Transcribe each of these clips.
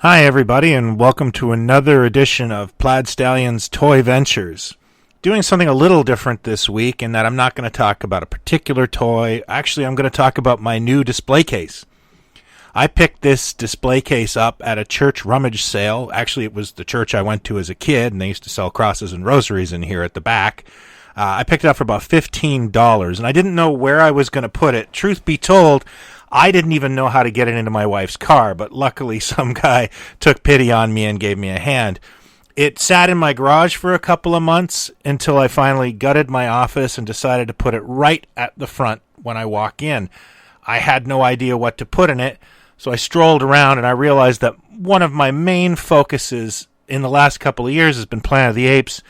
Hi, everybody, and welcome to another edition of Plaid Stallion's Toy Ventures. Doing something a little different this week in that I'm not going to talk about a particular toy. Actually, I'm going to talk about my new display case. I picked this display case up at a church rummage sale. Actually, it was the church I went to as a kid, and they used to sell crosses and rosaries in here at the back. I picked it up for about $15, and I didn't know where I was going to put it. Truth be told, I didn't even know how to get it into my wife's car, but luckily some guy took pity on me and gave me a hand. It sat in my garage for a couple of months until I finally gutted my office and decided to put it right at the front when I walk in. I had no idea what to put in it, so I strolled around and I realized that one of my main focuses in the last couple of years has been Planet of the Apes,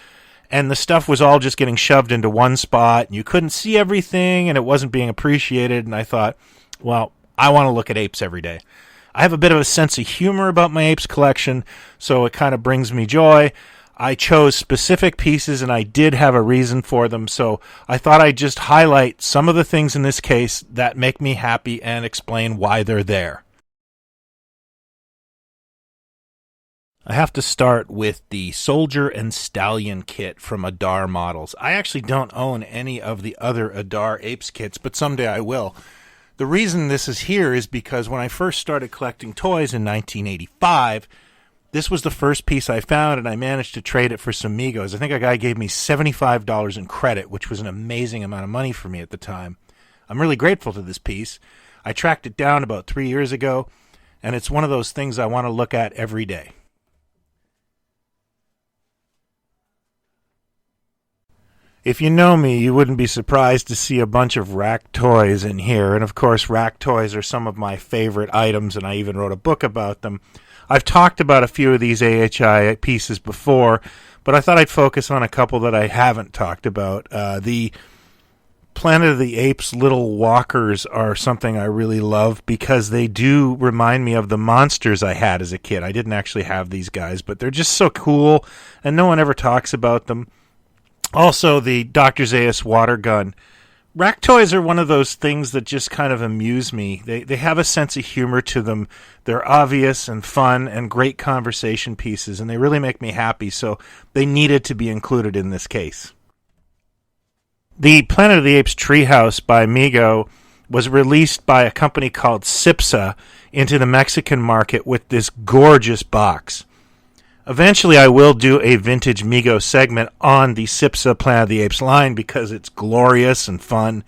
and the stuff was all just getting shoved into one spot, and you couldn't see everything, and it wasn't being appreciated, and I thought, well, I want to look at apes every day. I have a bit of a sense of humor about my apes collection, so it kind of brings me joy. I chose specific pieces, and I did have a reason for them, so I thought I'd just highlight some of the things in this case that make me happy and explain why they're there. I have to start with the Soldier and Stallion kit from Adar Models. I actually don't own any of the other Adar Apes kits, but someday I will. The reason this is here is because when I first started collecting toys in 1985, this was the first piece I found, and I managed to trade it for some Megos. I think a guy gave me $75 in credit, which was an amazing amount of money for me at the time. I'm really grateful to this piece. I tracked it down about 3 years ago, and it's one of those things I want to look at every day. If you know me, you wouldn't be surprised to see a bunch of rack toys in here. And of course, rack toys are some of my favorite items, and I even wrote a book about them. I've talked about a few of these AHI pieces before, but I thought I'd focus on a couple that I haven't talked about. The Planet of the Apes little walkers are something I really love because they do remind me of the monsters I had as a kid. I didn't actually have these guys, but they're just so cool, and no one ever talks about them. Also, the Dr. Zaius water gun. Rack toys are one of those things that just kind of amuse me. They have a sense of humor to them. They're obvious and fun and great conversation pieces, and they really make me happy, so they needed to be included in this case. The Planet of the Apes Treehouse by Mego was released by a company called Cipsa into the Mexican market with this gorgeous box. Eventually, I will do a vintage Mego segment on the Cipsa Planet of the Apes line because it's glorious and fun.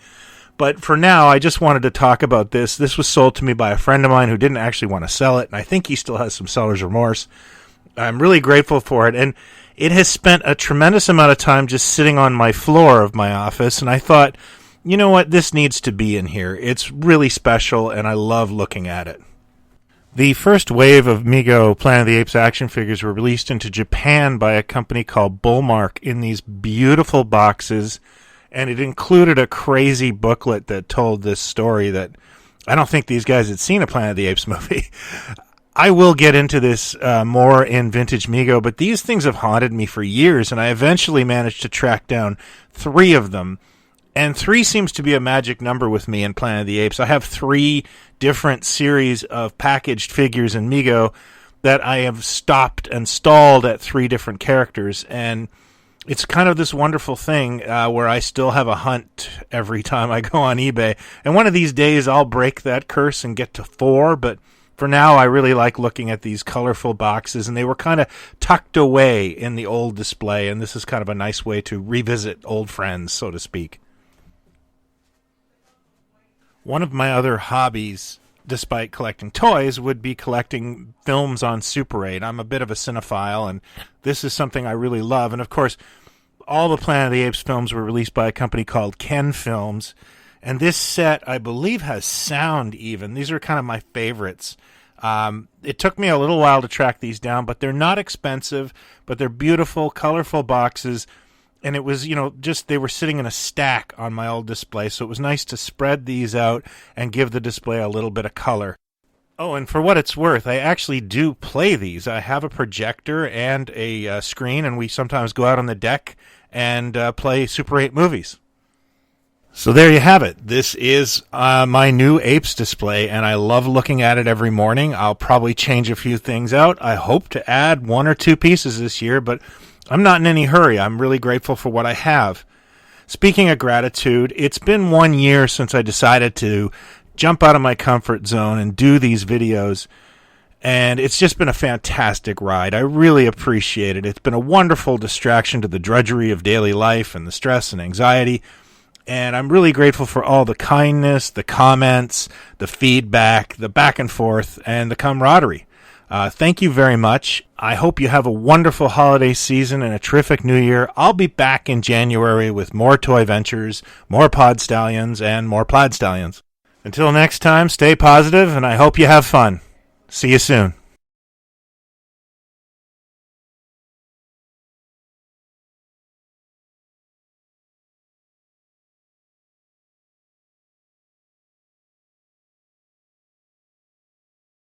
But for now, I just wanted to talk about this. This was sold to me by a friend of mine who didn't actually want to sell it, and I think he still has some seller's remorse. I'm really grateful for it, and it has spent a tremendous amount of time just sitting on my floor of my office, and I thought, you know what, this needs to be in here. It's really special, and I love looking at it. The first wave of Mego Planet of the Apes action figures were released into Japan by a company called Bullmark in these beautiful boxes, and it included a crazy booklet that told this story that I don't think these guys had seen a Planet of the Apes movie. I will get into this more in Vintage Mego, but these things have haunted me for years, and I eventually managed to track down 3 of them. And 3 seems to be a magic number with me in Planet of the Apes. I have 3 different series of packaged figures in Mego that I have stopped and stalled at 3 different characters. And it's kind of this wonderful thing where I still have a hunt every time I go on eBay. And one of these days I'll break that curse and get to 4, but for now I really like looking at these colorful boxes, and they were kind of tucked away in the old display, and this is kind of a nice way to revisit old friends, so to speak. One of my other hobbies, despite collecting toys, would be collecting films on Super 8. I'm a bit of a cinephile, and this is something I really love. And, of course, all the Planet of the Apes films were released by a company called Ken Films. And this set, I believe, has sound even. These are kind of my favorites. It took me a little while to track these down, but they're not expensive, but they're beautiful, colorful boxes. And it was, just they were sitting in a stack on my old display, so it was nice to spread these out and give the display a little bit of color. Oh, and for what it's worth, I actually do play these. I have a projector and a screen, and we sometimes go out on the deck and play Super 8 movies. So there you have it. This is my new Apes display, and I love looking at it every morning. I'll probably change a few things out. I hope to add 1 or 2 pieces this year, but I'm not in any hurry. I'm really grateful for what I have. Speaking of gratitude, it's been 1 year since I decided to jump out of my comfort zone and do these videos, and it's just been a fantastic ride. I really appreciate it. It's been a wonderful distraction to the drudgery of daily life and the stress and anxiety. And I'm really grateful for all the kindness, the comments, the feedback, the back and forth, and the camaraderie. Thank you very much. I hope you have a wonderful holiday season and a terrific new year. I'll be back in January with more toy ventures, more Pod Stallions, and more Plaid Stallions. Until next time, stay positive, and I hope you have fun. See you soon.